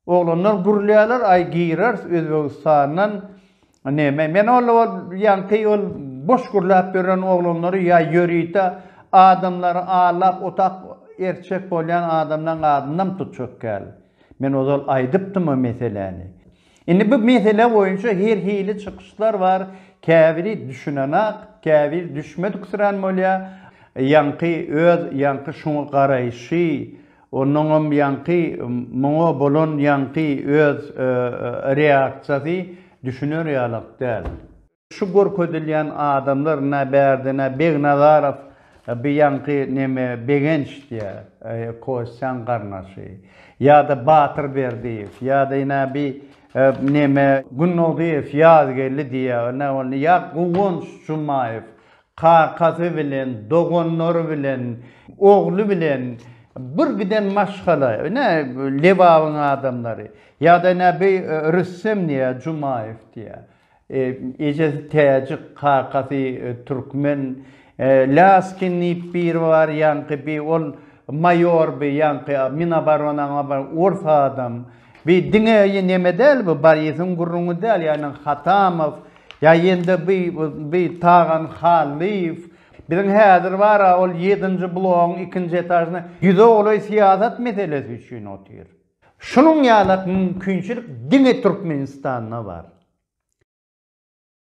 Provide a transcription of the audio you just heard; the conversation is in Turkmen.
Oğlanlar gurlayalar, ay girer Özbekistan'dan. Men ol yankı ol boş gurlap beren oğlanları ya yörüyte adamları ağlap otak erçek bolyan adamdan adamdan tutacak gel. Men ozal aydıptım o meseleni. Indi bu mesele boyunca her hili çıkışlar var. Käbiri düşünanak, käbir düşmedik sıran molya. Yankı şunu qarayışı, onun yankı muňa bolan yankı öz reaksiyasy düşünür ýalyk däl. Şu görkezilýän adamlar Näberdine Begnazarov bir yankı neme Begenç diýär, Koşsan garnaşy. Ýa-da Batyrberdiýew, ýa-da ina bir neme Gunnodiýew ýazgelli diýär, näme ýa Guwunç Jumaýew. Kakası bilen, dogonları bilen, oğlu bilen bir giden maşgala, ne Levav'ın adamları ya da ne bir ressam diye Cumayev diye. Ece teyacık kakası Türkmen, laskinli bir var yankı bir ol mayor bir yankı mina baronan orta adam. Bir dineye neme del bu bariyetin gurrunu del yani Hatamov. Ya yende bir tağan halif. Bizim häzir var ol 7-nji bloğun 2-nji etasyna ýüze olay siyasat meselesi üçin otyr. Şunun ýaly mümkinçilik diňe Türkmenistanda var.